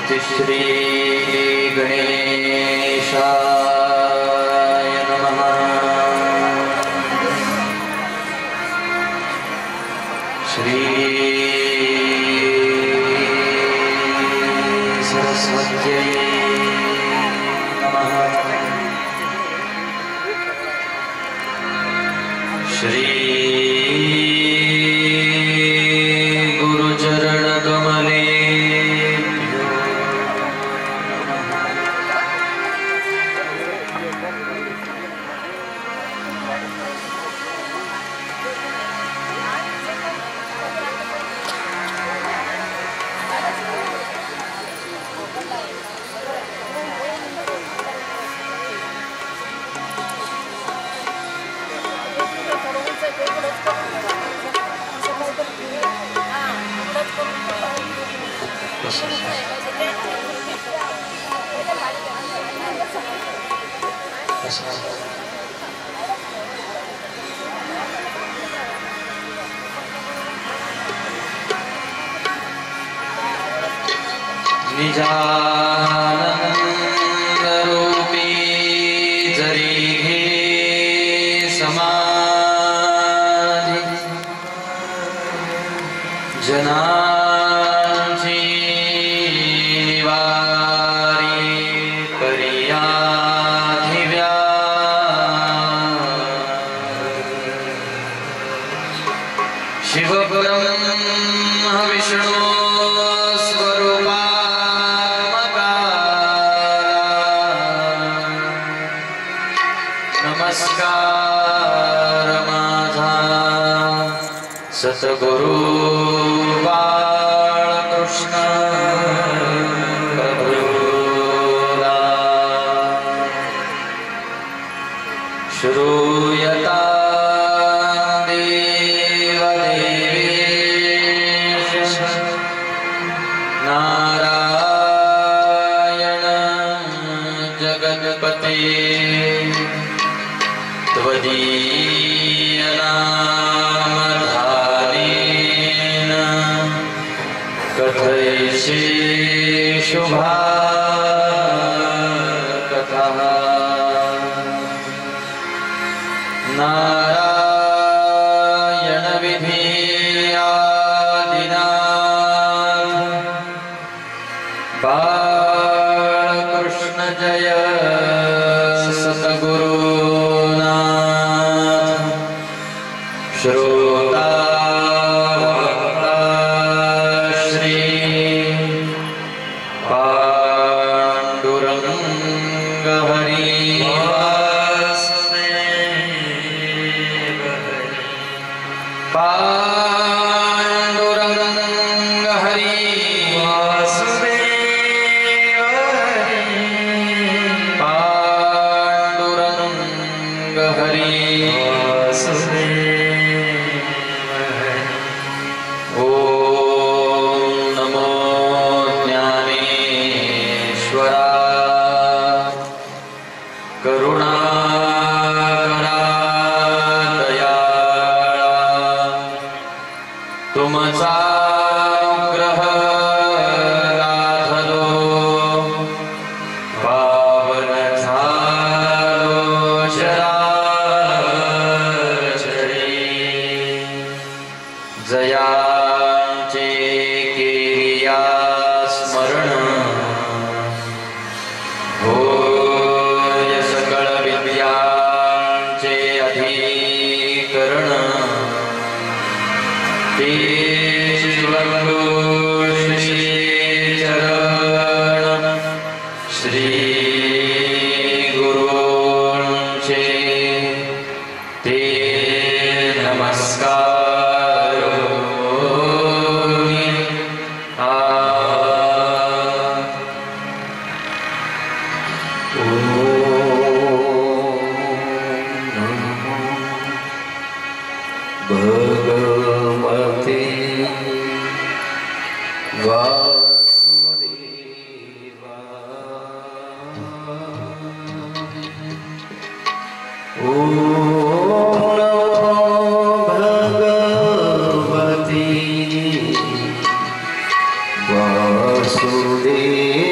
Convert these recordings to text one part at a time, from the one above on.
श्री गणेशाय नमः। श्री सरस्वत्यै नमः। श्री गुरुचरण कमले निजानंदरूपी जरी घे समाधी जनांची वारी करियाधिव्या शिवब्रह्म विष्णु नमस्कार माझा सतगुरु बाळकृष्ण प्रभुला श्रूयता देवदेवेश नारायण जगत्पते त्वदीयनामधानेन कथयिष्ये शुभा कथः। नारायण विधियादिनाथ बाळकृष्ण जय सतगुरु श्रोता भक्ता श्री पांडुरंग हरि पांडुरंग हरि पांडुरंग हरि तुमचा अनुग्रह लाभलो पावन झालो चराचरी जयांचे केलिया स्मरण होय सकळ विद्यांचे अधिकरण श्री चरण श्री गुरूंचे ते नमस्कार भगवते वासुदेवा। ओम भगवते वासुदेवा।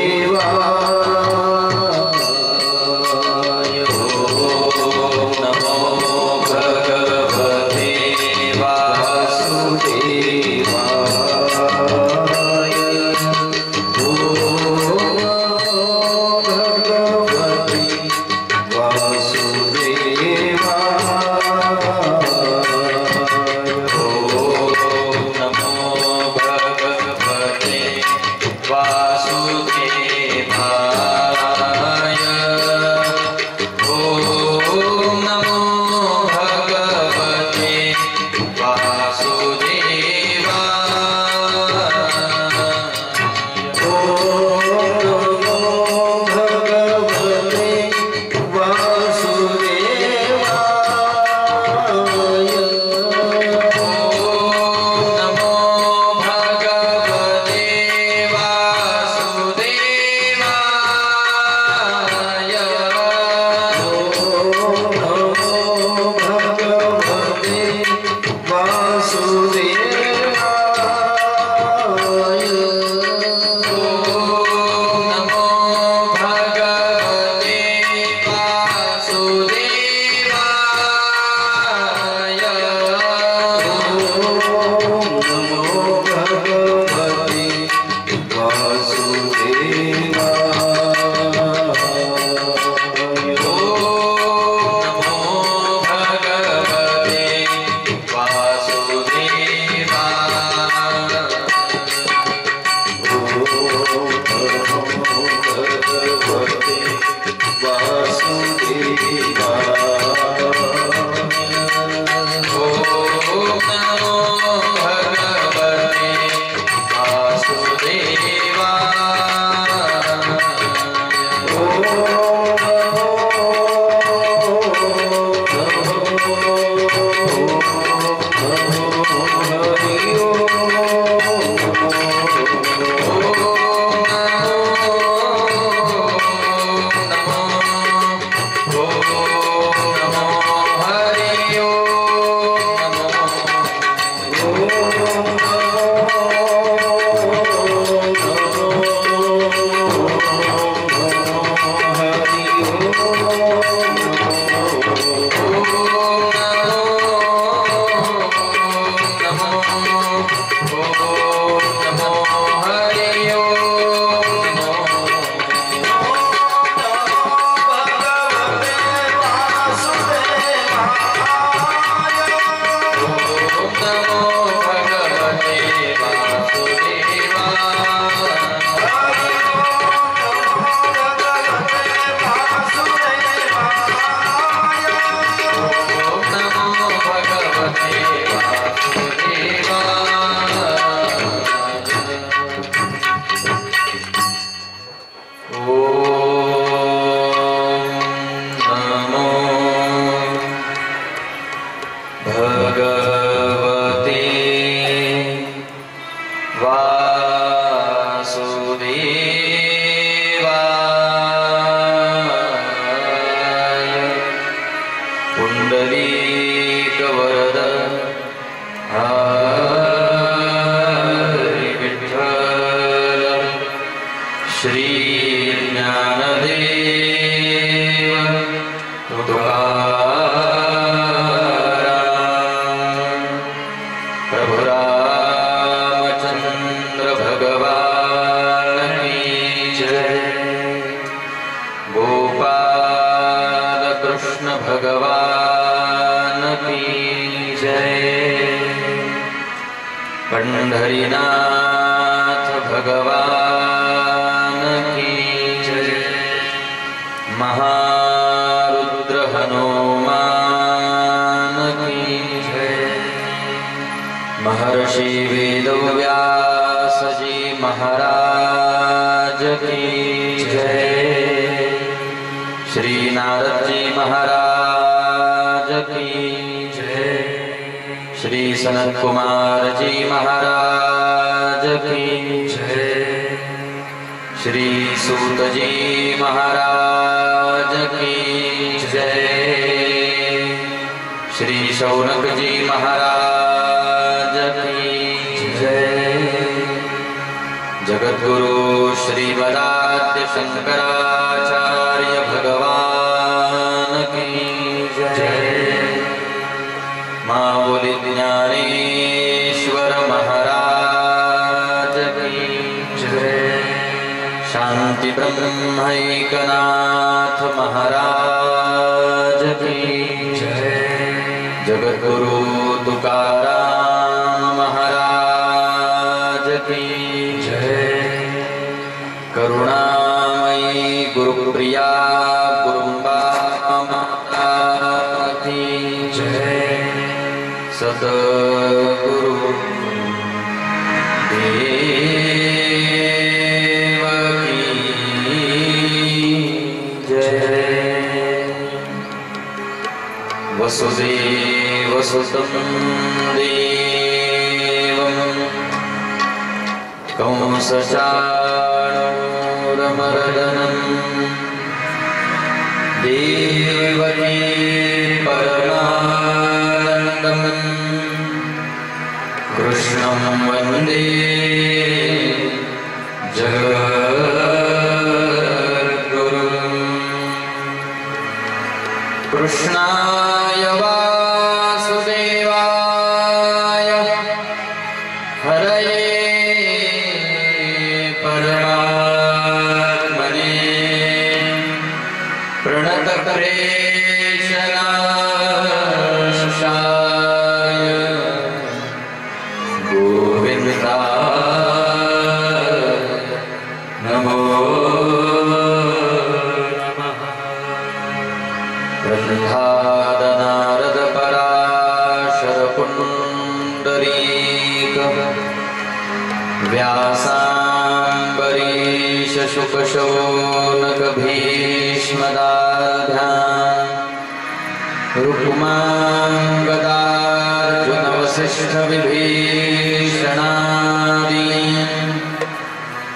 पुंडलीकवरद हरि विठ्ठल श्री ज्ञानदेव तुकाराम प्रभु रामचंद्र भगवान की जय। गोपाल कृष्ण भगवान की जय। पंढरीनाथ भगवान की जय। महारुद्र हनुमान की जय। महर्षि वेदव्यास जी महाराज की जय। श्री नारद जी महाराज की जय। श्री सनत कुमार जी महाराज की जय। श्री सूत जी महाराज की जय। श्री शौनक जी महाराज की जय। जगद्गुरु श्रीमदाद्य शंकराचार्य भगवान की जय। माँ बोली ज्ञानेश्वर महाराज की जय। शांति ब्रह्मैकनाथ महाराज की जय। जगद्गुरु तुकाराम महाराज की जय। करुणामयी गुरुप्रिया गुरुम्बा माता की जय। सतगुरु देव की जय। वसुदेव सुतं देवं कंसचाणूरमर्दनं देवकी परमानन्दं कृष्णं वन्दे जगद्गुरुं। कृष्णाय वासुदेवाय हरये परमात्मने प्रणतक्लेशनाशाय गोविन्दाय नमो नमः। ब्रह्माद नारद पराशर पुण्डरीक व्यासाम्बरीश शुक शौनक भीष्मदार्ढ्यान् रुक्माङ्गदार्जुन वसिष्ठ विभीषणादीन्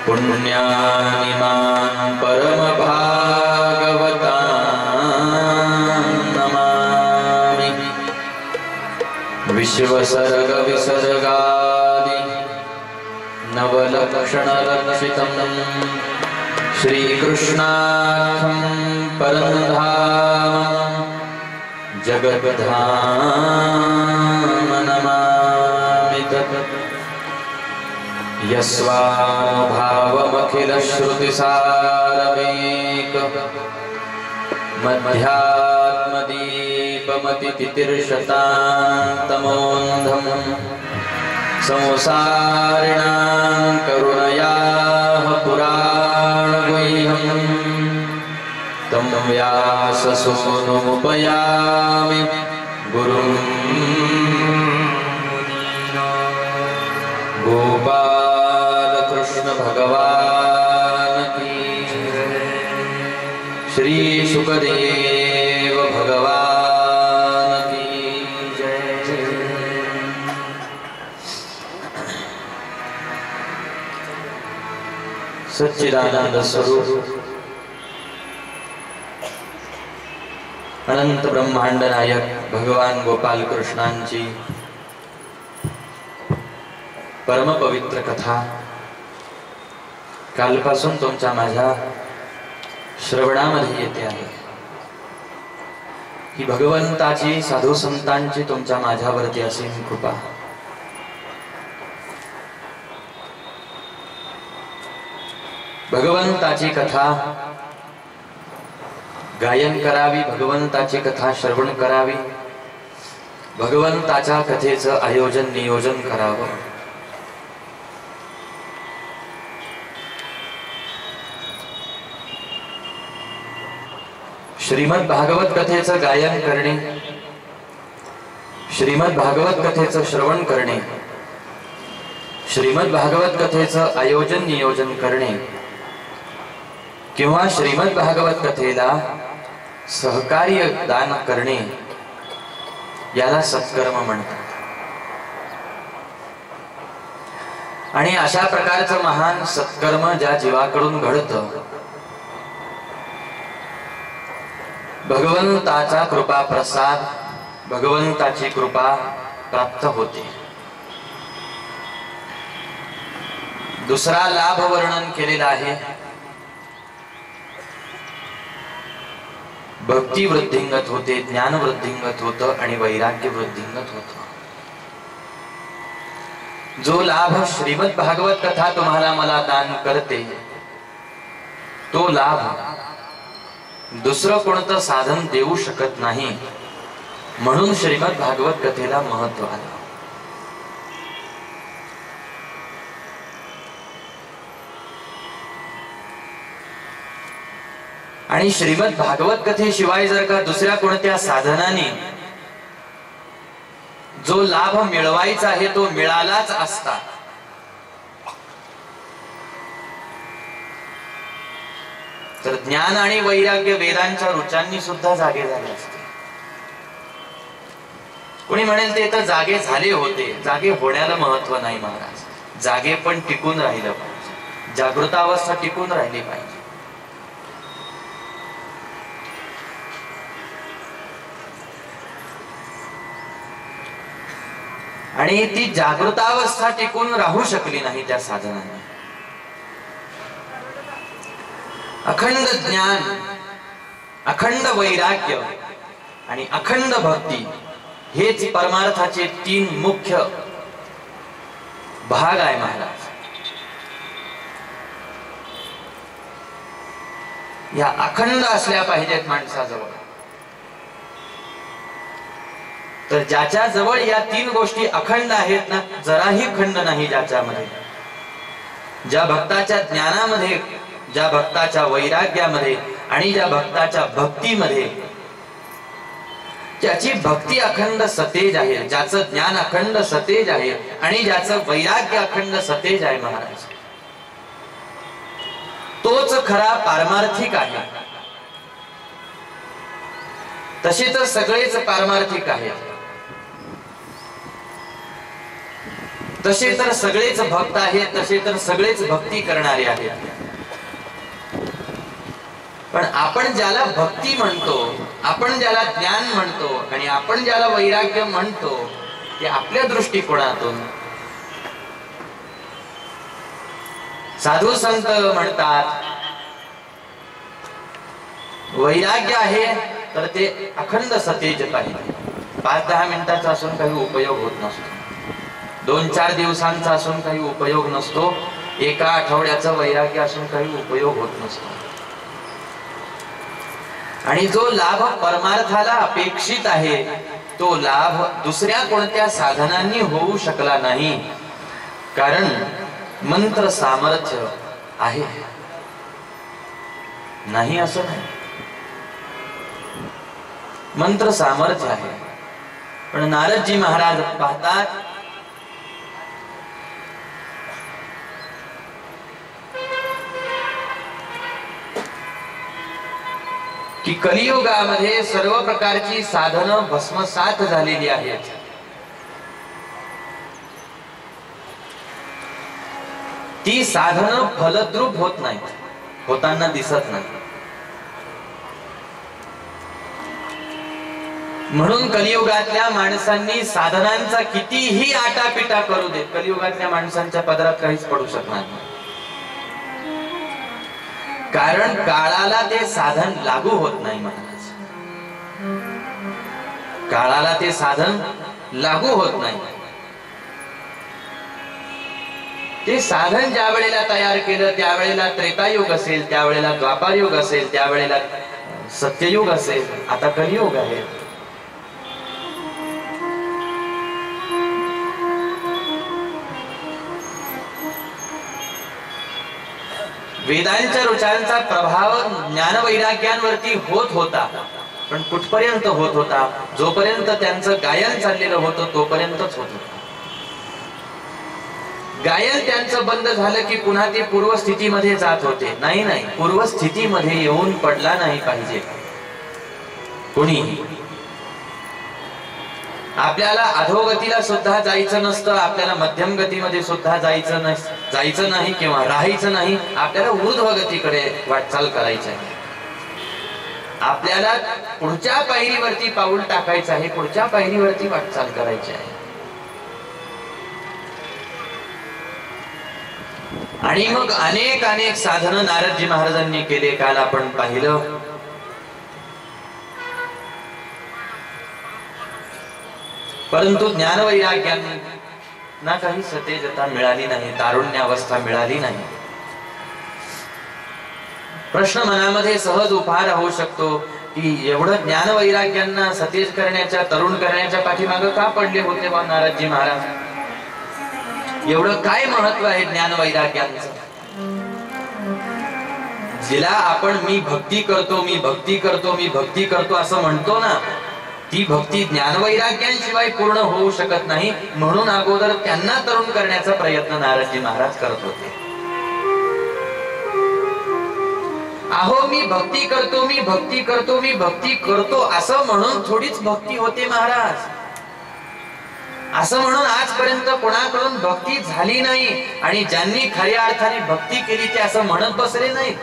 पुण्यानिमान् परमभागवतान् नमामि। विश्वसर्ग विसर्गादि नवलक्षणलक्षितं श्रीकृष्णाख्यं परं धाम जगद्धाम नमामि तत्। यस्वानुभावमखिलश्रुतिसारमेक मध्यात्मदीपमतितितिर्शतान्तमोऽन्धं संसारिणां करुणयाः पुराणगुह्यं तं व्याससूनुमुपयामि गुरुं। गोपाल कृष्ण भगवान की जय। श्री सुखदेव भगवान की जय। सच्चिदानंद स्वरूप अनंत ब्रह्मांड नायक भगवान गोपाल कृष्णांची परम पवित्र कथा कालपासून तुमच्या माझ्या श्रवणामध्ये येते आहे। ही भगवंताची साधू संतांची तुमच्या माझ्यावरती असीम कृपा। भगवंताची कथा गायन करावी, भगवंताची कथा श्रवण करावी, भगवंताच्या कथेचं आयोजन नियोजन करावं। श्रीमद भागवत कथेचं गायन करणे, श्रीमद भागवत कथेचं श्रवण करणे, श्रीमद भागवत कथेचं आयोजन नियोजन करणे किंवा श्रीमद भागवत कथेला सहकार्य दान करणे याला सत्कर्म म्हणतात। आणि अशा प्रकारचं महान सत्कर्म ज्या जीवाकडून घडतं, भगवंताचा कृपा प्रसाद, भगवंताची कृपा प्राप्त होते। दुसरा लाभ वर्णन केलेला आहे, भक्ती वृद्धिंगत होते, ज्ञान वृद्धिंगत होतं आणि वैराग्य वृद्धिंगत होतं। जो लाभ श्रीमद भागवत कथा तुम्हाला मला दान करते, तो लाभ दुसरं कोणतं साधन देऊ शकत नाही। म्हणून श्रीमद भागवत कथेला महत्व आलं। आणि श्रीमद भागवत कथेशिवाय जर का दुसऱ्या कोणत्या साधनाने जो लाभ मिळवायचा आहे तो मिळालाच असता, तर ज्ञान आणि वैराग्य वेदांच्या रुचांनी सुद्धा जागे झाले असते। कोणी म्हणेल ते तर जागे झाले होते, जागे होण्याला महत्व नाही महाराज, जागे पण टिकून राहिलं पाहिजे, जागृतावस्था टिकून राहिली पाहिजे। आणि ती जागृतावस्था टिकून राहू शकली नाही त्या साधनाने। अखंड ज्ञान, अखंड वैराग्य आणि अखंड भक्ती हेच परमार्थाचे तीन मुख्य भाग आहे महाराज। या अखंड असल्या पाहिजेत माणसाजवळ। तर ज्याच्या जवळ या तीन गोष्टी अखंड आहेत ना, जराही खंड नाही ज्याच्यामध्ये, ज्या भक्ताच्या ज्ञानामध्ये, ज्या भक्ताच्या वैराग्यामध्ये आणि ज्या भक्ताच्या भक्तीमध्ये, ज्याची भक्ती अखंड सतेज आहे, ज्याचं ज्ञान अखंड सतेज आहे आणि ज्याचं वैराग्य अखंड सतेज आहे महाराज, तोच खरा पारमार्थिक आहे। तसे तर सगळेच पारमार्थिक आहेत, तसे तर सगळेच भक्त आहेत, तसे तर सगळेच भक्ती करणारे आहेत। पण आपण ज्याला भक्ती म्हणतो, आपण ज्याला ज्ञान म्हणतो आणि आपण ज्याला वैराग्य म्हणतो, ते आपल्या दृष्टिकोनातून साधू संत म्हणतात वैराग्य आहे तर ते अखंड सतेज पाहिजे। 5-10 मिनिटाचा असून काही उपयोग होत नसतो, 2-4 दिवसांचा असून काही उपयोग नसतो, एका आठवड्याचा वैराग्य असून काही उपयोग होत नसतो। आणि जो लाभ परमार्थाला अपेक्षित आहे, तो लाभ दुसऱ्या कोणत्या साधनांनी होऊ शकला नाही, कारण मंत्र सामर्थ्य आहे नाही असं नाही, मंत्र सामर्थ्य आहे। पण नारदजी महाराज पाहतात की कलियुगामध्ये सर्व प्रकारची साधनं भस्मसात झालेली आहेत। ती साधनं फलद्रूप होत नाही, होताना दिसत नाही. म्हणून कलियुगातल्या माणसांनी साधनांचा कितीही आटापिटा करू दे, कलियुगातल्या माणसांच्या पदरात काहीच पडू शकणार नाही. कारण काळाला ते साधन लागू होत नाही महाराज, काळाला ते साधन लागू होत नाही. ते साधन ज्या वेळेला तयार केलं त्यावेळेला त्रेतायुग असेल, त्यावेळेला द्वापार युग असेल, त्यावेळेला सत्ययुग असेल, आता कलियुग आहे. वेदांच्या ऋचांचा प्रभाव ज्ञानवैराग्यांवरती होत होता, पण कुठपर्यंत होत होता? जोपर्यंत त्यांचं गायन चाललेलं होतं तोपर्यंतच होत होतं. गायन त्यांचं बंद झालं की पुन्हा ते पूर्वस्थितीमध्ये जात होते. नाही नाही, पूर्वस्थितीमध्ये येऊन पडला नाही पाहिजे कोणी. आपल्याला अधोगतीला सुद्धा जायचं नसतं, आपल्याला मध्यम गतीमध्ये सुद्धा जायचं नाही किंवा राहायचं नाही. आपल्याला ऊर्ध्वगतीकडे वाटचाल करायची आहे. आपल्याला पुढच्या पायरीवरती पाऊल टाकायचं आहे, पुढच्या पायरीवरती वाटचाल करायची आहे. आणि मग अनेक अनेक साधनं नारदजी महाराजांनी केले. काल आपण पाहिलं परंतु ज्ञानवैराग्यांना काही सतेजता मिळाली नाही, तारुण्यावस्था मिळाली नाही. प्रश्न मनामध्ये सहज उभा होऊ शकतो की एवढं ज्ञानवैराग्यांना सतेज करण्याच्या, तरुण करण्याच्या पाठीमागं का पडले होते बा नारदजी महाराज? एवढं काय महत्व आहे ज्ञानवैराग्यांचं? जिला आपण मी भक्ती करतो, मी भक्ती करतो, मी भक्ती करतो असं म्हणतो ना, ती भक्ती ज्ञानवैराग्यांशिवाय पूर्ण होऊ शकत नाही. म्हणून अगोदर त्यांना तरुण करण्याचा प्रयत्न नारदजी महाराज करत होते. अहो मी भक्ती करतो, मी भक्ती करतो, मी भक्ती करतो असं म्हणून थोडीच भक्ती होते महाराज. असं म्हणून आजपर्यंत कोणाकडून भक्ती झाली नाही. आणि ज्यांनी खऱ्या अर्थाने भक्ती केली ते असं म्हणत बसले नाहीत.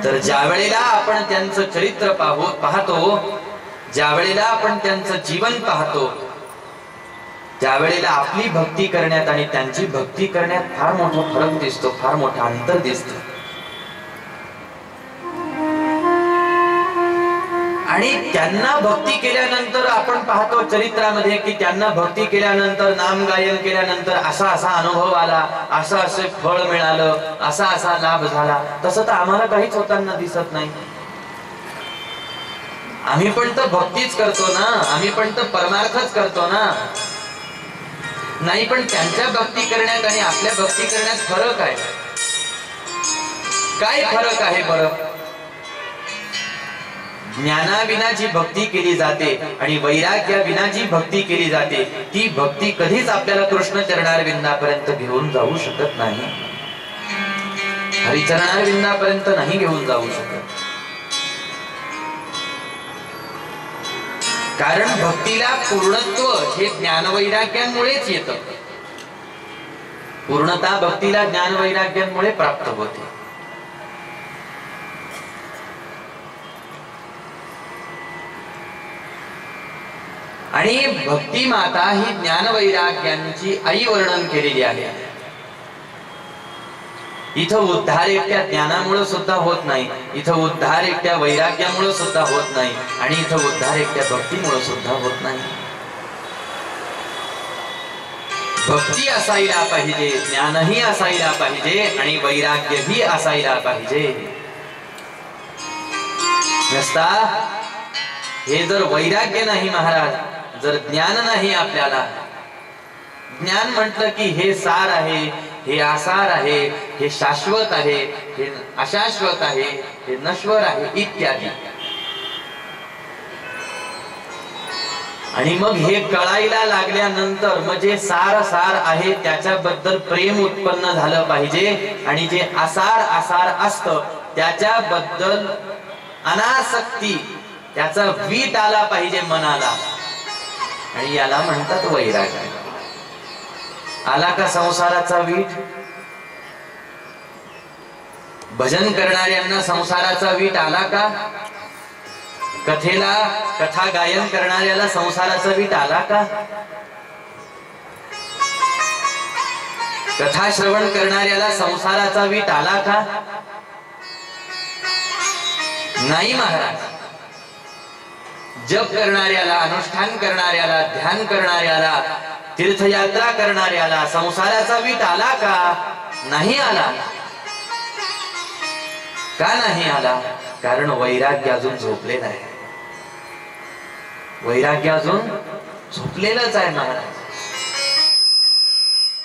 तर ज्या वेळेला आपण त्यांचं चरित्र पाहतो, ज्या वेळेला आपण त्यांचं जीवन पाहतो, त्यावेळेला आपली भक्ती करण्यात आणि त्यांची भक्ती करण्यात फार मोठा फरक दिसतो, फार मोठा अंतर दिसतो. आणि त्यांना भक्ती केल्यानंतर आपण पाहतो चरित्रामध्ये की त्यांना भक्ती केल्यानंतर, नाम गायन केल्यानंतर असा असा अनुभव आला, असं असं फळ मिळालं, असा असा लाभ झाला. तसं तर आम्हाला काहीच होताना दिसत नाही. आम्ही पण तर भक्तीच करतो ना, आम्ही पण तर परमार्थच करतो ना. नाही, पण त्यांच्या भक्ती करण्यात आणि आपल्या भक्ती करण्यात फरक आहे. काय फरक आहे बरं? ज्ञानाविना जी भक्ती केली जाते आणि वैराग्याविना जी भक्ती केली जाते, ती भक्ती कधीच आपल्याला कृष्ण चरणारविंदापर्यंत घेऊन जाऊ शकत नाही, हरिचरणारविंदापर्यंत नाही घेऊन जाऊ शकत. कारण भक्तीला पूर्णत्व हे ज्ञानवैराग्यांमुळेच येतं. पूर्णता भक्तीला ज्ञानवैराग्यांमुळे प्राप्त होते. आणि भक्ती माता ही ज्ञानवैराग्यांची आई वर्णन केलेली आहे. इथं उद्धार एकट्या ज्ञानामुळे सुद्धा होत नाही, इथं उद्धार एकट्या वैराग्यामुळे सुद्धा होत नाही, आणि इथं उद्धार एकट्या भक्तीमुळे सुद्धा होत नाही. भक्ती असायला पाहिजे, ज्ञानही असायला पाहिजे आणि वैराग्यही असायला पाहिजे. नसता हे जर वैराग्य नाही महाराज, जर ज्ञान नाही आपल्याला, ज्ञान म्हटलं की हे सार आहे, हे आसार आहे, हे शाश्वत आहे, हे अशाश्वत आहे, हे नश्वर आहे इत्यादी. आणि मग हे कळायला लागल्यानंतर मग जे सार सार आहे त्याच्याबद्दल प्रेम उत्पन्न झालं पाहिजे, आणि जे आसार आसार असतं त्याच्याबद्दल अनासक्ती, त्याचा वीत आला पाहिजे मनाला, आणि याला म्हणतात वैराग्य. आला का संसाराचा वीट? भजन करणाऱ्यांना संसाराचा वीट आला का? कथा गायन करणाऱ्याला संसाराचा वीट आला का? कथा श्रवण करणाऱ्याला संसाराचा वीट आला का? नाही महाराज. जप करणाऱ्याला, अनुष्ठान करणाऱ्याला, ध्यान करणाऱ्याला, तीर्थयात्रा करणाऱ्याला संसाराचा वीट आला का? नाही आला. का नाही आला? कारण वैराग्य अजून झोपलेला आहे. वैराग्य अजून झोपलेलंच आहे महाराज.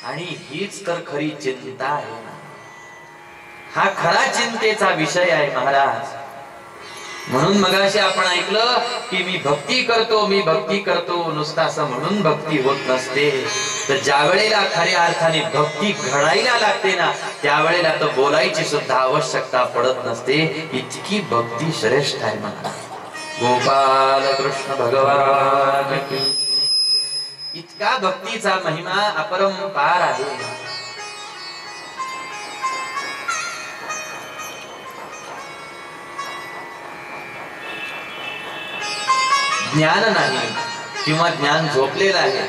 आणि हीच तर खरी चिंता आहे. हा खरा चिंतेचा विषय आहे महाराज. म्हणून मगाशी आपण ऐकलं की मी भक्ती करतो नुसतं असं म्हणून भक्ती होत नसते. तर ज्या वेळेला खऱ्या अर्थाने भक्ती घडायला लागते ना, त्यावेळेला तर बोलायची सुद्धा आवश्यकता पडत नसते. इतकी भक्ती श्रेष्ठ आहे मला. गोपाल कृष्ण भगवान की. इतका भक्तीचा महिमा अपरंपार आहे. ज्ञान नाही किंवा ज्ञान झोपलेलं आहे.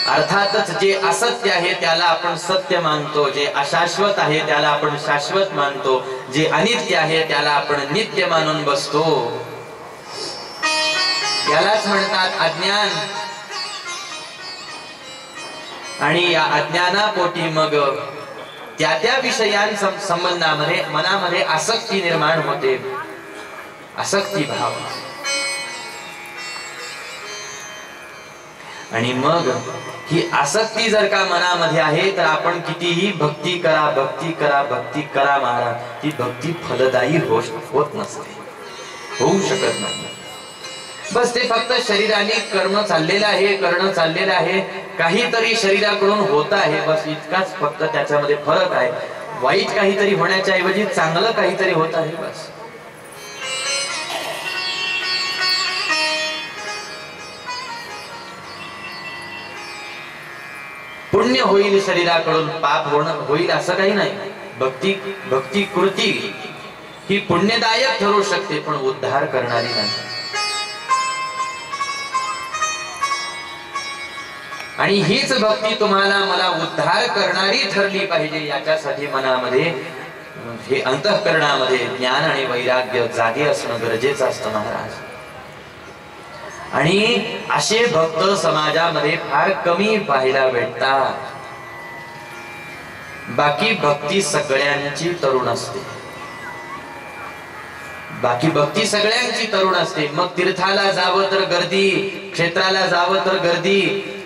अर्थातच जे असत्य आहे त्याला आपण सत्य मानतो, जे अशाश्वत आहे त्याला आपण शाश्वत मानतो, जे अनित्य आहे त्याला आपण नित्य मानून बसतो. यालाच म्हणतात अज्ञान. आणि या अज्ञानापोटी मग त्या विषयांसंबंधामध्ये मनामध्ये आसक्ती निर्माण होते. आसक्ती भाव. आणि मग ही आसक्ती जर का मनामध्ये आहे तर आपण कितीही भक्ती करा महाराज, ती भक्ती फलदायी होत नसते, होऊ शकत नाही. बस ते फक्त शरीराने करणं चाललेलं आहे, काहीतरी शरीराकडून होत आहे, बस इतकाच फक्त त्याच्यामध्ये फरक आहे. वाईट काहीतरी होण्याच्या ऐवजी चांगलं काहीतरी होत आहे बस. पुण्य होईल शरीराकडून, पाप होईल असं काही नाही. भक्ती कृती ही पुण्यदायक ठरू शकते पण उद्धार करणारी नाही. आणि हीच भक्ती तुम्हाला मला उद्धार करणारी ठरली पाहिजे. याच्यासाठी मनामध्ये हे अंतःकरणामध्ये ज्ञान आणि वैराग्य जागे असणं गरजेचं असतं महाराज. आणि असे भक्त समाजामध्ये फार कमी पाहायला भेटतात. बाकी भक्ती सगळ्यांची तरुण असते. मग तीर्थाला जावं तर गर्दी, क्षेत्राला जावं तर गर्दी,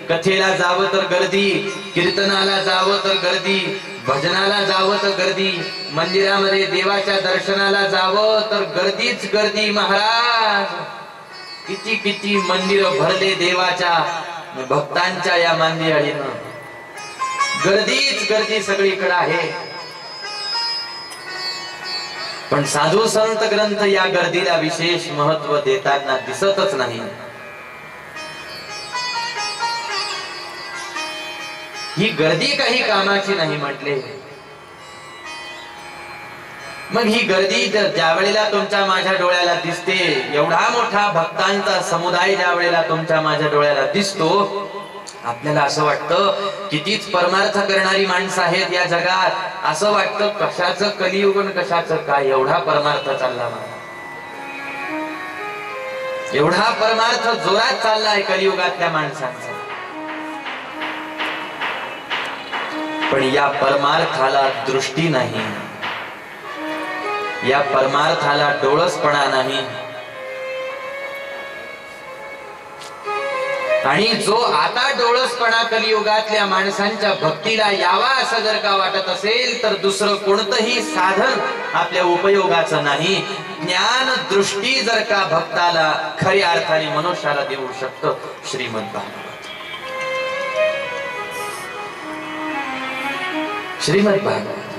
कथेला जावं तर गर्दी, कीर्तनाला जावं तर गर्दी, भजनाला जावं तर गर्दी, मंदिरामध्ये देवाच्या दर्शनाला जावं तर गर्दीच गर्दी महाराज. किती मंदिर भरले देवाच्या भक्तांच्या या मांदियाळीनं. गर्दीच गर्दी सगळीकडे आहे. पण साधू संत ग्रंथ या गर्दीला विशेष महत्व देताना दिसतच नाही. ही गर्दी काही कामाची नाही म्हटले. मग ही गर्दी ज्या वेळेला तुमच्या माझ्या डोळ्याला दिसते, एवढा मोठा भक्तांचा समुदाय ज्या वेळेला तुमच्या माझ्या डोळ्याला दिसतो, आपल्याला असं वाटतं कितीच परमार्थ करणारी माणसं आहेत या जगात. असं वाटतं कशाचं कलियुग आणि कशाचं काय, एवढा परमार्थ चालला मला, एवढा परमार्थ जोरात चाललाय कलियुगातल्या माणसांचा. पण या परमार्थाला दृष्टी नाही, या परमार्थाला डोळसपणा नाही. आणि जो आता डोळसपणा कलियुगातल्या माणसांच्या भक्तीला यावा असं जर का वाटत असेल तर दुसरं कोणतंही साधन आपल्या उपयोगाचं नाही. ज्ञान दृष्टी जर का भक्ताला खऱ्या अर्थाने मनुष्याला देऊ शकतं श्रीमद भागवत. श्रीमद भागवत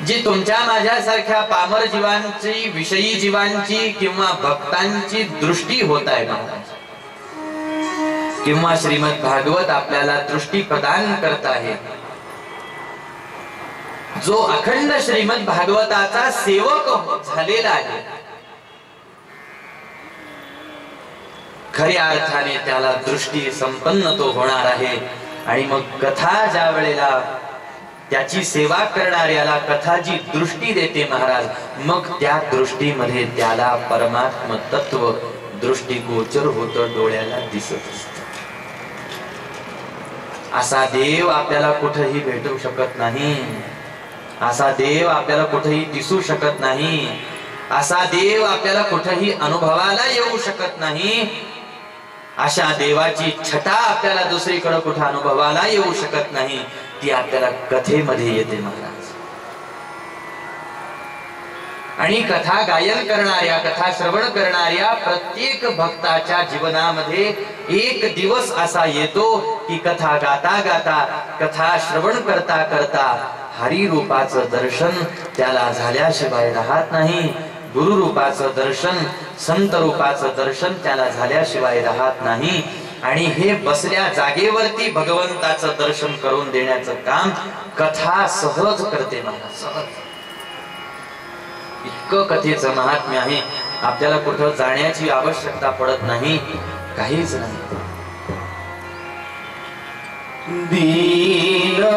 जी तुमच्या माझ्यासारख्या पामर जीवांची, विषयी जीवांची किंवा भक्तांची दृष्टी होत आहे महाराज, किंवा श्रीमद भागवत आपल्याला दृष्टी प्रदान करत आहे, जो अखंड श्रीमद भागवताचा सेवक झालेला आहे, खऱ्या अर्थाने त्याला दृष्टी संपन्न तो होणार आहे। आणि मग कथा ज्या वेळेला त्याची सेवा करणाऱ्याला कथा जी दृष्टी देते महाराज, मग त्या दृष्टीमध्ये त्याला परमात्म तत्व दृष्टीगोचर होतं, डोळ्याला दिसत असत। असा देव आपल्याला कुठेही भेटू शकत नाही, असा देव आपल्याला कुठेही दिसू शकत नाही, असा देव आपल्याला कुठेही अनुभवाला येऊ शकत नाही। अशा देवाची छटा आपल्याला दुसरीकडे कुठे अनुभवाला येऊ शकत नाही, ती आपल्याला कथेमध्ये येते महाराज। आणि कथा गायन करणाऱ्या, कथा श्रवण करणाऱ्या प्रत्येक भक्ताच्या जीवनामध्ये एक दिवस असा येतो की कथा गाता गाता, कथा श्रवण करता करता हरी रूपाचं दर्शन त्याला झाल्याशिवाय राहत नाही, गुरु रूपाचं दर्शन, संत रूपाचं दर्शन त्याला झाल्याशिवाय राहत नाही। आणि हे बसल्या जागेवरती भगवंताचं दर्शन करून देण्याचं काम कथा सहज करते महाराज, सहज। इतकं कथेचं महात्म्य आहे, आपल्याला कुठं जाण्याची आवश्यकता पडत नाही, काहीच नाही। दीन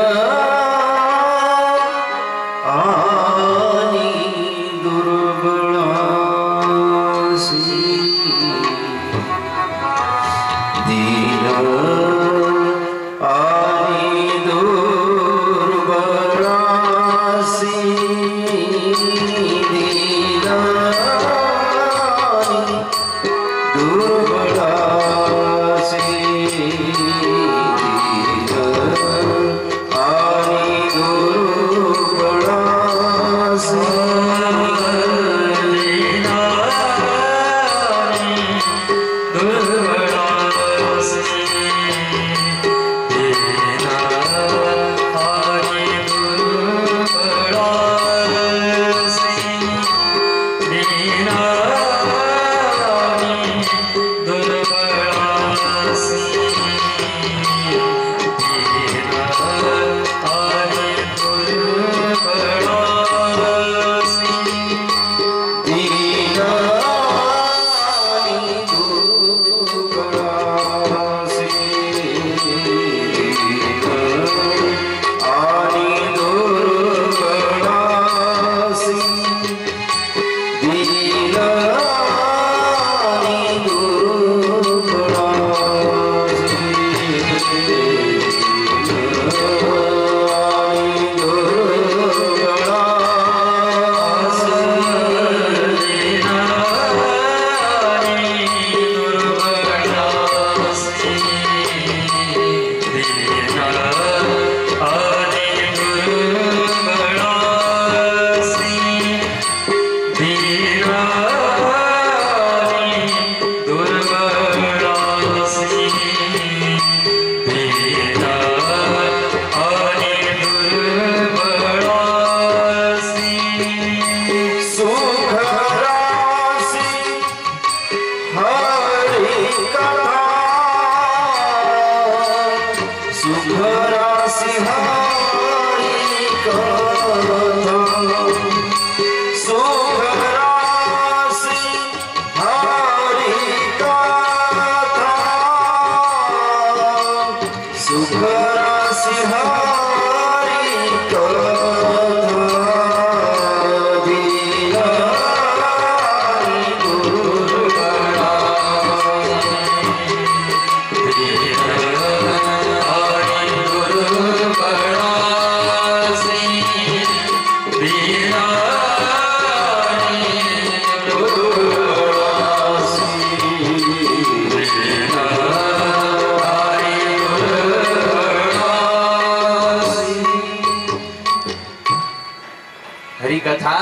कथा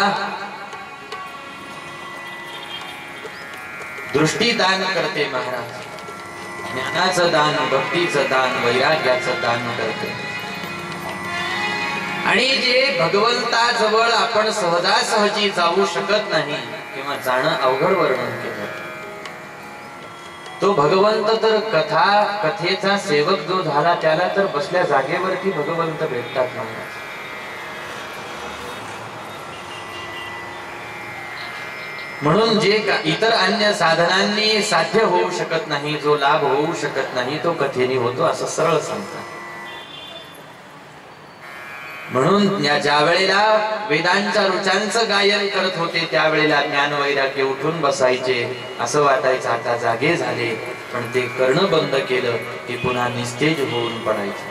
दृष्टी दान करते महाराज, ज्ञानाचं दान, भक्तीचं दान, वैराग्याचं दान करते। आणि जे भगवंताजवळ आपण सहजासहजी जाऊ शकत नाही किंवा जाणं अवघड वर्णन केलं, तो भगवंत तर कथेचा सेवक जो झाला त्याला तर बसल्या जागेवरती भगवंत भेटतात महाराज. म्हणून जे इतर अन्य साधनांनी साध्य होऊ शकत नाही, जो लाभ होऊ शकत नाही, तो कथेने होतो असं सरळ सांगतात. म्हणून ज्या वेळेला वेदांच्या ऋचांचं गायन करत होते त्यावेळेला ज्ञान वैराग्य उठून बसायचे, असं वाटायचं आता जागे झाले, पण ते करणं बंद केलं की पुन्हा निस्तेज होऊन पडायचे.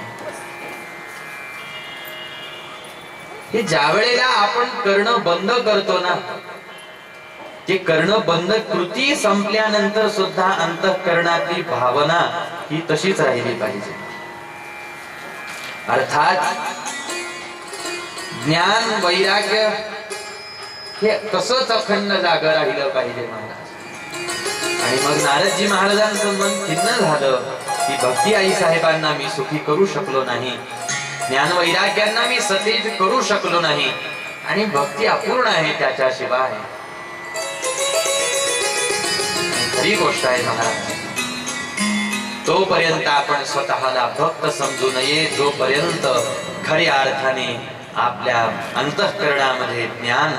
हे ज्या वेळेला आपण करणं बंद करतो ना, ते करणं बंद कृती संपल्यानंतर सुद्धा अंतःकरणातली भावना ही तशीच राहिली पाहिजे. अर्थात ज्ञान वैराग्य हे तसंच अखंड जागं राहिलं पाहिजे महाराज. आणि मग नारदजी महाराजांचं मन खिन्न झालं की भक्ती आई साहेबांना मी सुखी करू शकलो नाही, ज्ञान वैराग्यांना मी सतेज करू शकलो नाही, आणि भक्ती अपूर्ण आहे त्याच्याशिवाय. खरी गोष्ट आहे महाराज, तोपर्यंत आपण स्वतःला भक्त समजू नये जोपर्यंत खऱ्या अर्थाने आपल्या अंतःकरणामध्ये ज्ञान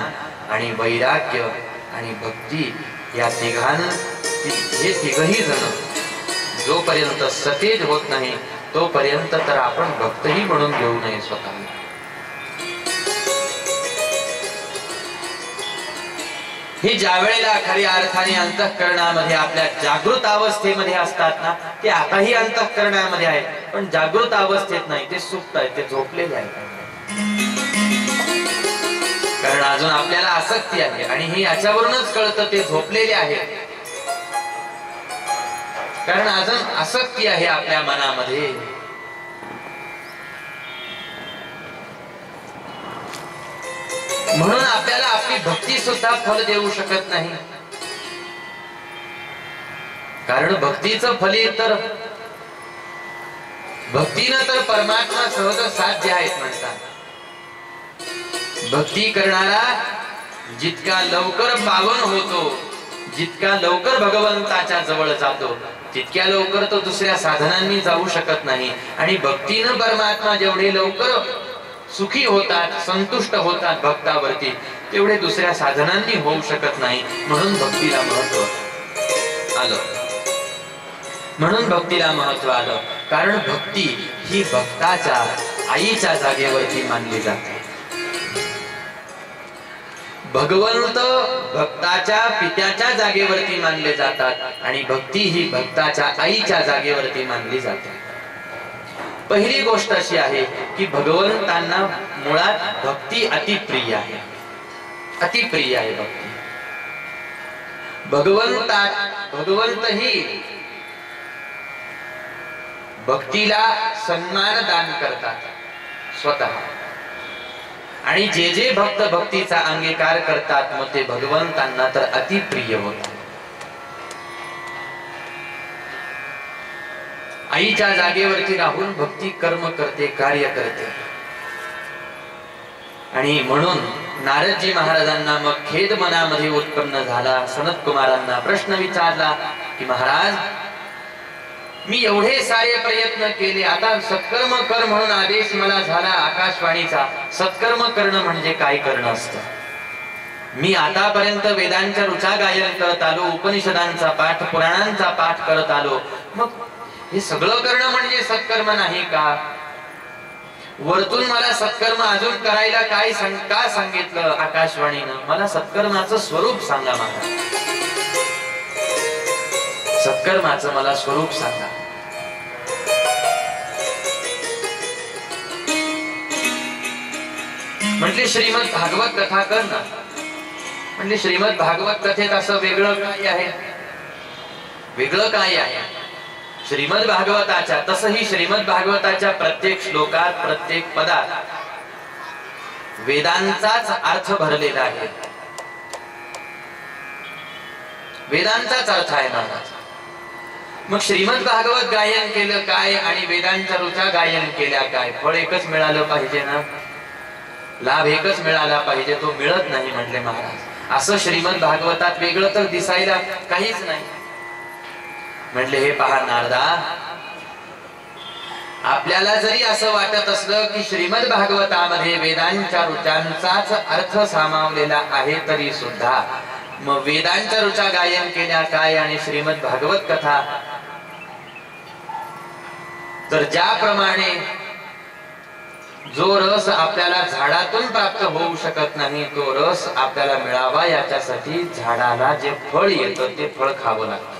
आणि वैराग्य आणि भक्ती या हे तिघही जण जोपर्यंत सतेज होत नाही तोपर्यंत तर आपण भक्तही म्हणून घेऊ नये स्वतःला. हे ज्या वेळेला खऱ्या अर्थाने अंतःकरणामध्ये आपल्या जागृत अवस्थेमध्ये असतात ना, ते आताही अंतःकरणामध्ये आहेत पण जागृत अवस्थेत नाही, ते सुप्त आहेत, ते झोपलेले आहेत. कारण अजून आपल्याला आसक्ती आहे आणि हे याच्यावरूनच कळतं ते झोपलेले आहेत. कारण अजून आसक्ती आहे आपल्या मनामध्ये. म्हणून आपल्याला आपली भक्ती सुद्धा फल देऊ शकत नाही. कारण भक्तीचं फली तर भक्तीनं तर परमात्मा सहज साध्य आहेत म्हणतात. भक्ती करणारा जितका लवकर पावन होतो, जितका लवकर भगवंताच्या जवळ जातो, तितक्या लवकर तो दुसऱ्या साधनांनी जाऊ शकत नाही. आणि भक्तीनं परमात्मा जेवढे लवकर सुखी होतात, संतुष्ट होतात भक्तावरती, तेवढे दुसऱ्या साधनांनी होऊ शकत नाही. म्हणून भक्तीला महत्व आलं. म्हणून भक्तीला महत्व आलं कारण भक्ती ही भक्ताच्या आईच्या जागेवरती मानली जाते. भगवंत भक्ताच्या पित्याच्या जागेवरती मानले जातात आणि भक्ती ही भक्ताच्या आईच्या जागेवरती मानली जाते. पहिली गोष्ट अशी आहे की भगवंतांना मुळात भक्ती अतिप्रिय आहे. अतिप्रिय आहे भक्ती. भगवंत ही भक्तीला सन्मान दान करतात स्वतः. आणि जे जे भक्त भक्तीचा अंगीकार करतात मग ते भगवंतांना तर अतिप्रिय होतात. आईच्या जागेवरती राहून भक्ती कर्म करते, कार्य करते. आणि म्हणून नारदजी महाराजांना मग खेद मनामध्ये उत्पन्न झाला. सनत कुमारांना प्रश्न विचारला की महाराज, मी एवढे सारे प्रयत्न केले, आता सत्कर्म कर म्हणून आदेश मला झाला आकाशवाणीचा. सत्कर्म करणं म्हणजे काय करणं असतं? मी आतापर्यंत वेदांच्या ऋचा गायन करत आलो, उपनिषदांचा पाठ, पुराणांचा पाठ करत आलो, मग हे सगळं करणं म्हणजे सत्कर्म नाही का? वरतून मला सत्कर्म अजून करायला का सांगितलं आकाशवाणीनं? मला सत्कर्माचं स्वरूप सांगा महाराज. सत्कर्माचं मला स्वरूप सांगा. म्हटले श्रीमद भागवत कथा कर ना. म्हणजे श्रीमद भागवत कथेत असं वेगळं काय आहे? वेगळं काय आहे श्रीमद भागवताच्या? तसही श्रीमद भागवताच्या प्रत्येक श्लोकात, प्रत्येक पदात वेदांचाच अर्थ भरलेला आहे. वेदांचाच अर्थ आहे महाराज. मग श्रीमद भागवत गायन केलं काय आणि वेदांच्या ऋचा गायन केल्या काय? फळ एकच मिळालं पाहिजे ना. लाभ एकच मिळाला पाहिजे, तो मिळत नाही म्हटले महाराज। असं श्रीमद भागवतात वेगळं तर दिसायला काहीच नाही। म्हटले हे पहा नारदा, आपल्याला जरी असं वाटत असलं की श्रीमद भागवतामध्ये वेदांच्या ऋचांचाच अर्थ सामावलेला आहे, तरी सुद्धा मग वेदांच्या ऋचा गायन केल्या काय आणि श्रीमद भागवत कथा तर ज्याप्रमाणे जो रस आपल्याला झाडातून प्राप्त होऊ शकत नाही, तो रस आपल्याला मिळावा याच्यासाठी झाडाला जे फळ येतं ते फळ खावं लागतं।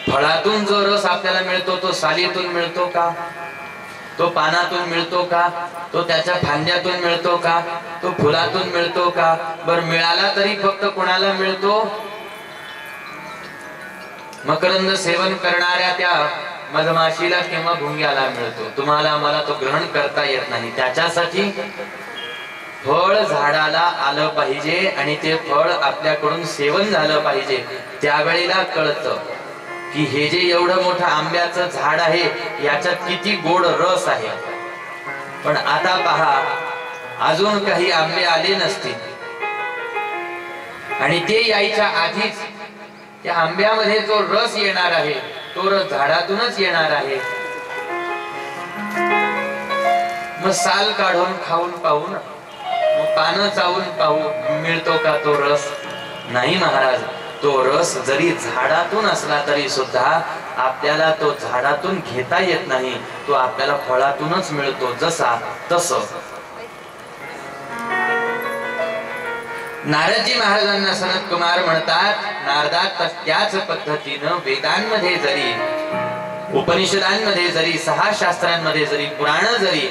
फळातून जो रस आपल्याला मिळतो तो सालीतून मिळतो का, तो पानातून मिळतो का, तो त्याच्या फांद्यातून मिळतो का, तो फुलातून मिळतो का? बर मिळाला तरी फक्त कोणाला मिळतो? मकरंद सेवन करणाऱ्या त्या मधमाशीला किंवा भुंग्याला मिळतो। तुम्हाला मला तो ग्रहण करता येत नाही। त्याच्यासाठी फळ झाडाला आलं पाहिजे आणि ते फळ आपल्याकडून सेवन झालं पाहिजे। त्यावेळेला कळतं की हे जे एवढं मोठं आंब्याचं झाड आहे याच्यात किती गोड रस आहे। पण आता पहा, अजून काही आंबे आले नसतील आणि ते यायच्या आधीच त्या आंब्यामध्ये जो रस येणार आहे तो रस झाडातूनच येणार आहे। मग साल काढून खाऊन पाहू ना, मग पानं चावून पाहू, मिळतो का तो रस? नाही महाराज, तो रस जरी झाडातून असला तरी सुद्धा आपल्याला तो झाडातून घेता येत नाही, तो आपल्याला फळातूनच मिळतो। जसा तसं नारदजी महाराजांना सनत कुमार म्हणतात, नारदा त्याच पद्धतीनं वेदांमध्ये जरी, उपनिषदांमध्ये जरी, 6 शास्त्रांमध्ये जरी, पुराण जरी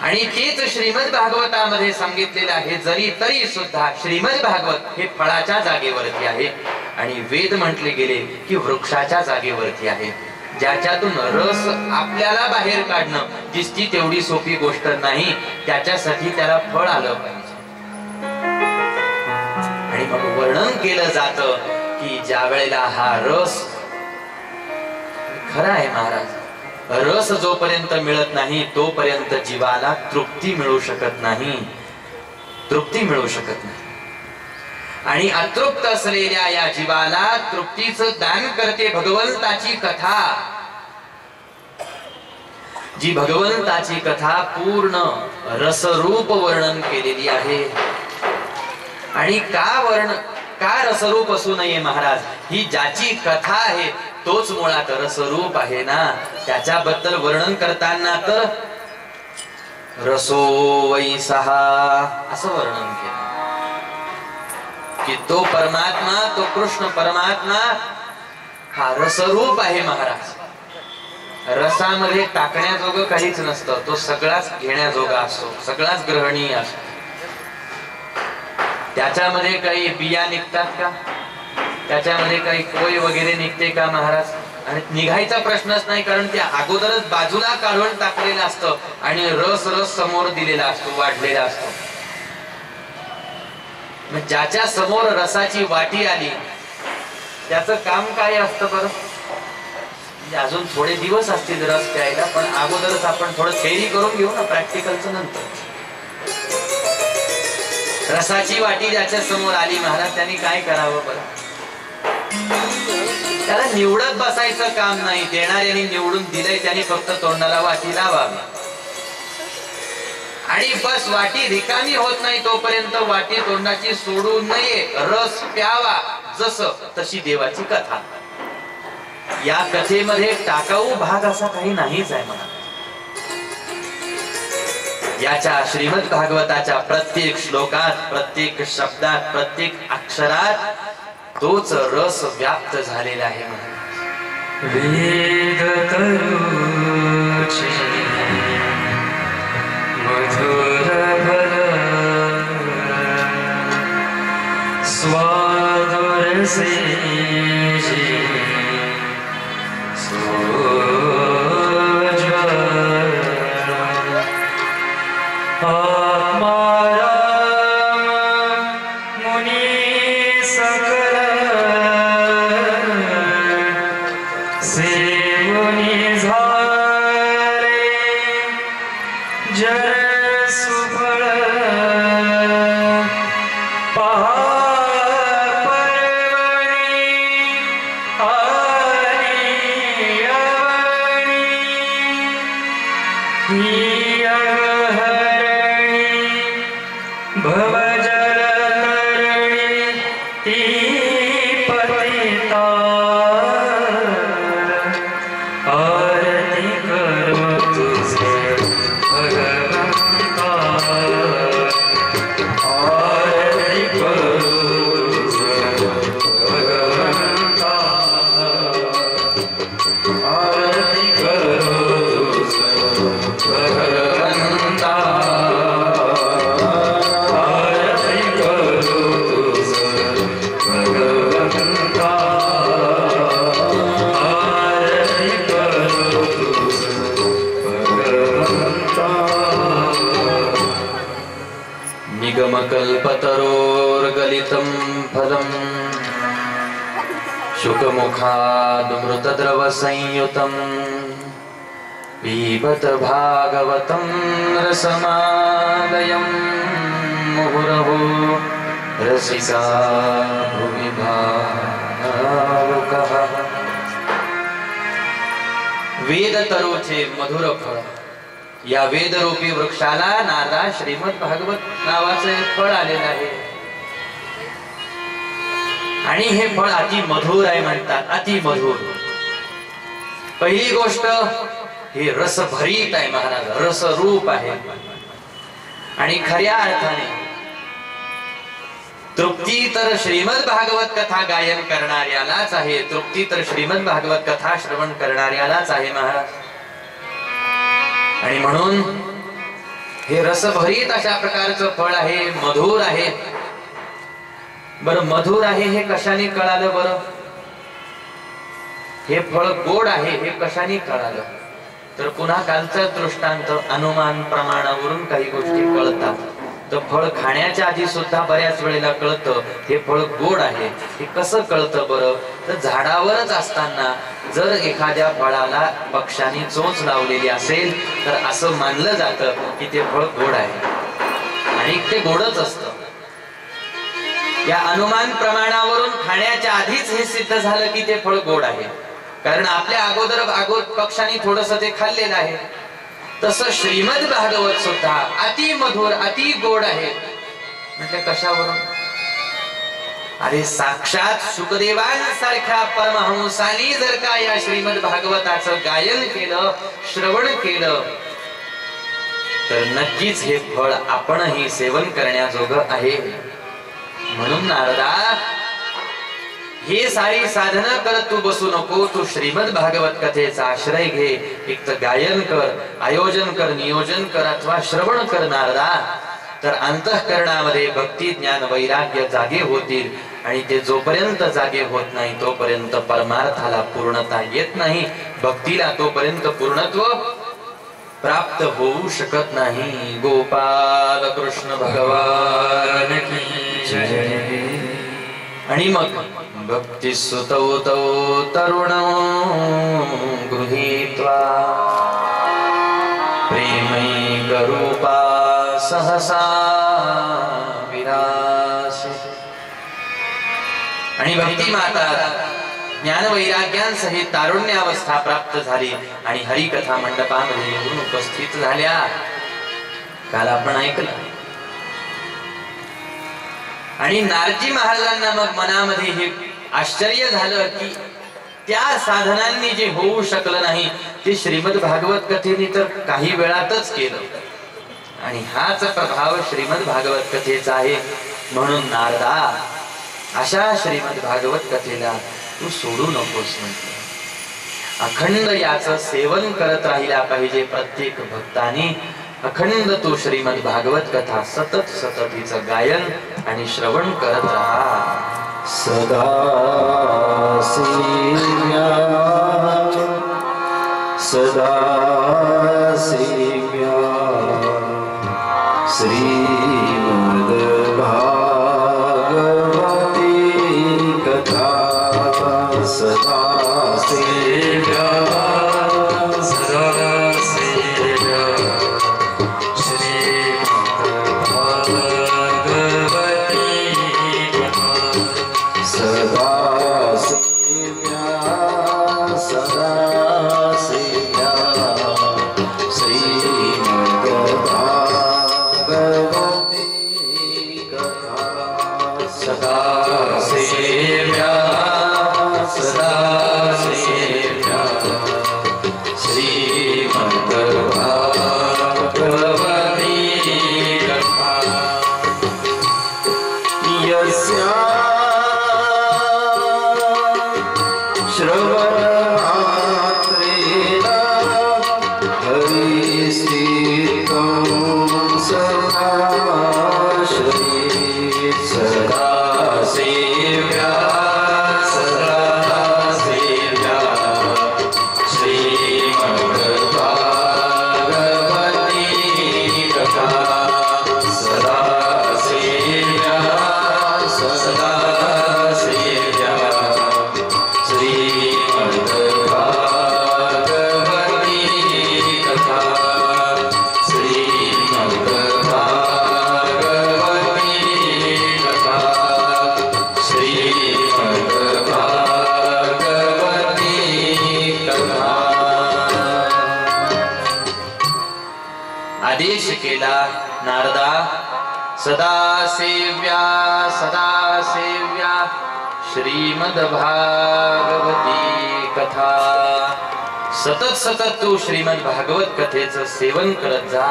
आणि तेच श्रीमद भागवतामध्ये सांगितलेलं आहे जरी, तरी सुद्धा श्रीमद भागवत हे फळाच्या जागेवरती आहे आणि वेद म्हटले गेले की वृक्षाच्या जागेवरती आहे, ज्याच्यातून रस आपल्याला बाहेर काढणं दिसती तेवढी सोपी गोष्ट नाही। त्याच्यासाठी त्याला फळ आलं पाहिजे। आणि मग वर्णन केलं जातं की ज्या वेळेला हा रस खरा आहे महाराज, रस जोपर्यंत मिळत नाही तोपर्यंत जीवाला तृप्ती मिळू शकत नाही, तृप्ती मिळू शकत नाही। आणि अतृप्त असलेल्या या जीवाला तृप्तीचं दान करते भगवंताची कथा, जी भगवंताची कथा पूर्ण रसरूप वर्णन केलेली आहे। आणि का रसरूप असू नये महाराज? ही ज्याची कथा आहे तोच मुळात रसरूप आहे ना। त्याच्याबद्दल वर्णन करताना तर रसो वैसहा असं वर्णन केलं की तो परमात्मा, तो कृष्ण परमात्मा हा रसरूप आहे महाराज। रसामध्ये टाकण्याजोगं काहीच नसतं, तो सगळाच घेण्याजोगा असतो, सगळाच ग्रहणीय असतो। त्याच्यामध्ये काही बिया निघतात का? त्याच्यामध्ये काही कोय वगैरे निघते का महाराज? आणि निघायचा प्रश्नच नाही, कारण त्या अगोदरच बाजूला काढून टाकलेलं असतं आणि रस समोर दिलेला असतो, वाढलेला असतो। मग ज्याच्या समोर रसाची वाटी आली त्याचं काम काय असतं बरं? म्हणजे अजून थोडे दिवस असतील रस प्यायला, पण अगोदरच आपण थोडं थेअरी करून घेऊ ना, प्रॅक्टिकलचं नंतर। रसाची वाटी ज्याच्या समोर आली महाराज, त्यांनी काय करावं बरं? त्याला निवडत बसायचं काम नाही, देणाऱ्यांनी निवडून दिलंय, त्यांनी फक्त तोंडाला वाटी लावावी आणि बस। वाटी रिकामी होत नाही तोपर्यंत वाटी तोंडाची सोडू नये, रस प्यावा। जसं तशी देवाची कथा। या कथेमध्ये टाकाऊ भाग असा काही नाहीच आहे म्हणा। याच्या श्रीमद भागवताच्या प्रत्येक श्लोकात, प्रत्येक शब्दात, प्रत्येक अक्षरात तोच रस व्याप्त झालेला आहे महाराज। वेद तरुचे मधुर फल स्वादुर से जय पतिता आरती करो तुझे भगवंता आरती करो तुझे भगवंता आरती करो तुझे भगवंता आरती करो तुझे भगवंता आरती करो तुझे भगवंता निगमकल्पतरोर्गलितं फलम् शुकमुखादमृतद्रवसंयुतं पिबत भागवतं रसमालयं मुहुरहो रसिका भुवि भावुकः। वेदतरोचे मधुर फळ, या वेदरूपी वृक्षाला नारदा श्रीमद भागवत नावाचं एक फळ आलेलं आहे आणि हे फळ अति मधुर आहे म्हणतात, अति मधुर। पहिली गोष्ट हे रसभरीत आहे महाराज, रसरूप आहे आणि खऱ्या अर्थाने तृप्ती तर श्रीमद भागवत कथा गायन करणाऱ्यालाच आहे, तृप्ती तर श्रीमद भागवत कथा श्रवण करणाऱ्यालाच आहे महाराज। आणि म्हणून हे रसभरीत अशा प्रकारचं फळ आहे, मधुर आहे। बरं मधुर आहे हे कशाने कळालं बरं? हे फळ गोड आहे हे कशाने कळालं? तर पुन्हा कालचा दृष्टांत अनुमान प्रमाणावरून काही गोष्टी कळतात। तर फळ खाण्याच्या आधी सुद्धा बऱ्याच वेळेला कळतं हे फळ गोड आहे। हे कसं कळतं बरं? तर झाडावरच असताना जर एखाद्या फळाला पक्ष्याने चोच लावलेली असेल तर असं मानलं जातं की ते फळ गोड आहे आणि ते गोडच असतं। या अनुमान प्रमाणावरून खाण्याच्या आधीच हे सिद्ध झालं की ते फळ गोड आहे, कारण आपल्या अगोदर पक्षांनी थोडस ते खाल्लेलं आहे। तसं श्रीमद भागवत सुद्धा अति मधुर अति गोड आहे। म्हणजे कशावरून? अरे साक्षात सुखदेवांसारख्या परमहंसानी जर का या श्रीमद भागवताचं गायन केलं, श्रवण केलं तर नक्कीच हे फळ आपणही सेवन करण्याजोगं आहे। म्हणून नारदा हे सारी साधना करत तू बसू नको, तू श्रीमद भागवत कथेचा आश्रय घे। एक तर गायन कर, आयोजन कर, नियोजन कर अथवा श्रवण कर नारदा, तर अंतःकरणामध्ये भक्ती ज्ञान वैराग्य जागे होतील आणि ते जोपर्यंत जागे होत नाही तोपर्यंत परमार्थाला पूर्णता येत नाही, भक्तीला तोपर्यंत पूर्णत्व प्राप्त होऊ शकत नाही। गोपाल कृष्ण भगवान की जय। आणि मग भक्ति सुतौ तौ तरुणो गृहीत्वा प्रेमैकरूपा सहसा विरासे। आणि भक्ती माता ज्ञान वैराग्यांसहित तारुण्यावस्था प्राप्त झाली आणि हरिकथा मंडपामध्ये येऊन उपस्थित झाल्या। काल आपण ऐकलं आणि नारजी महाराजांना मग मनामध्ये हे आश्चर्य झालं की त्या साधनांनी जे होऊ शकलं नाही ते श्रीमद भागवत कथेने तर काही वेळातच केलं आणि हाच प्रभाव श्रीमद भागवत कथेचा आहे। म्हणून नारदा अशा श्रीमद भागवत कथेला तू सोडू नकोस म्हटलं, अखंड याचं सेवन करत राहिला पाहिजे प्रत्येक भक्ताने। अखंड तू श्रीमद भागवत कथा सतत सतत हिचं गायन आणि श्रवण करत राहा। सदा सेव्या सदा सेव्या श्रीमद भागवती कथा सदा सेव्या सदा सेव्या सदा सेव्या सदा सेव्या श्रीमद भागवती कथा सदा सेव्या श्रवणमात्रेण हरिस्थितं सदा श्री सदा सेव्या सदा सेव्या श्रीमद्भागवती कथा सदा सेव्या सदा सेव्या श्रीमद्भागवती कथा श्रीमद्भागवती कथा श्रीमद्भागवती कथा। आदेश केला नारदा, सदा सेव्या श्रीमद्भागवती कथा। सतत सतत तू श्रीमद भागवत कथेचं सेवन करत जा,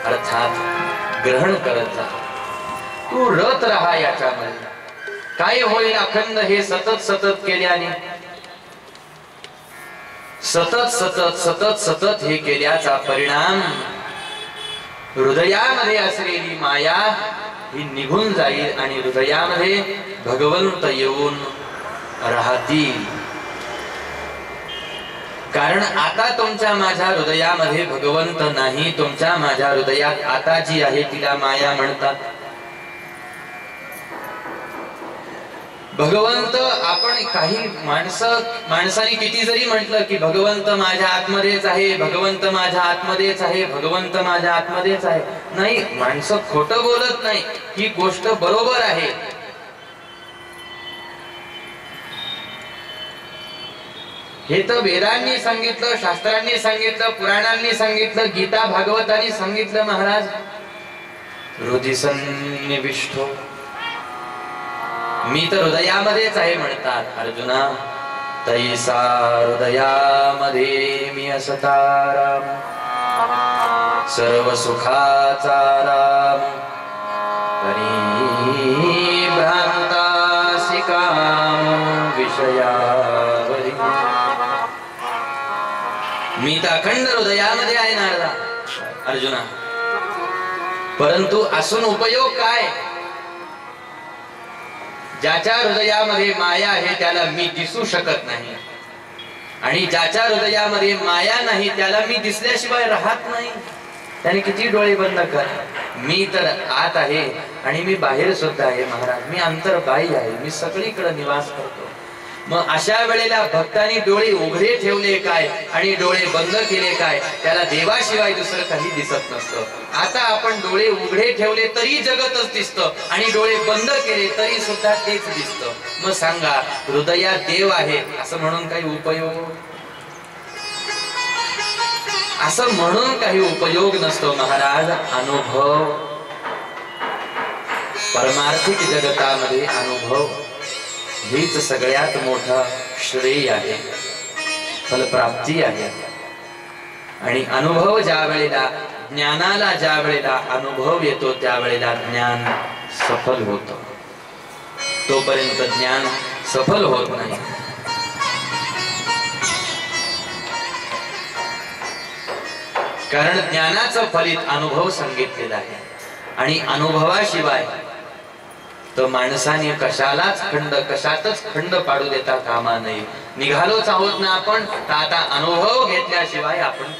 अर्थात ग्रहण करत जा। तू रत राहा याच्यामध्ये। काय होईल अखंड हे सतत सतत केल्याने? सतत सतत सतत सतत हे केल्याचा परिणाम हृदयामध्ये असलेली माया ही निघून जाईल आणि हृदयामध्ये भगवंत येऊन राहतील। कारण आता तुमच्या माझ्या हृदयामध्ये भगवंत नाही, तुमच्या माझ्या हृदयात आता जी आहे तिला माया म्हणतात। भगवंत आपण काही माणसाने किती जरी म्हटलं की भगवंत माझ्या आतमध्येच आहे, भगवंत माझ्या आतमध्येच आहे, भगवंत माझ्या आतमध्येच आहे, नाही, माणसं खोटं बोलत नाही, ही गोष्ट बरोबर आहे। हे तर वेदांनी सांगितलं, शास्त्रांनी सांगितलं, पुराणांनी सांगितलं, गीता भागवतांनी सांगितलं। महाराज हृदय सन्निविष्टो, मी तर हृदयामध्येच आहे म्हणतात अर्जुना। तैसा हृदयामध्ये मी असता राम, सर्व सुखाचा राम, परिभ्रांतासी काम विषयावरी। मी तर अखंड हृदयामध्ये आहे नारदा अर्जुना, परंतु असून उपयोग काय? ज्याच्या हृदयामध्ये माया आहे त्याला मी दिसू शकत नाही, आणि ज्याच्या हृदयामध्ये माया नाही त्याला मी दिसल्याशिवाय राहत नाही। त्याने किती डोळे बंद कर, मी तर आत आहे आणि मी बाहेर सुद्धा आहे महाराज, मी अंतर्बाह्य आहे, मी सगळीकडे निवास करतो। मग अशा वेळेला भक्तांनी डोळे उघडे ठेवले काय आणि डोळे बंद केले काय? त्याला देवाशिवाय दुसरं काही दिसत नसतं। आता आपण डोळे उघडे ठेवले तरी जगतच दिसतं आणि डोळे बंद केले तरी सुद्धा तेच दिसतं। मग सांगा, हृदयात देव आहे असं म्हणून काही उपयोग? असं म्हणून काही उपयोग नसतो महाराज। अनुभव, परमार्थिक जगतामध्ये अनुभव हीच सगळ्यात मोठा श्रेय आहे, फलप्राप्ती आहे। आणि अनुभव ज्या वेळेला, ज्ञानाला ज्या वेळेला अनुभव येतो त्यावेळेला ज्ञान सफल होतं, तोपर्यंत ज्ञान सफल होत नाही। कारण ज्ञानाचं फलित अनुभव सांगितलेला आहे, आणि अनुभवाशिवाय तर माणसाने कशालाच कशातच खंड पाडू देता कामा नये। निघालोच आहोत ना आपण, तर आता अनुभव घेतल्याशिवाय आपण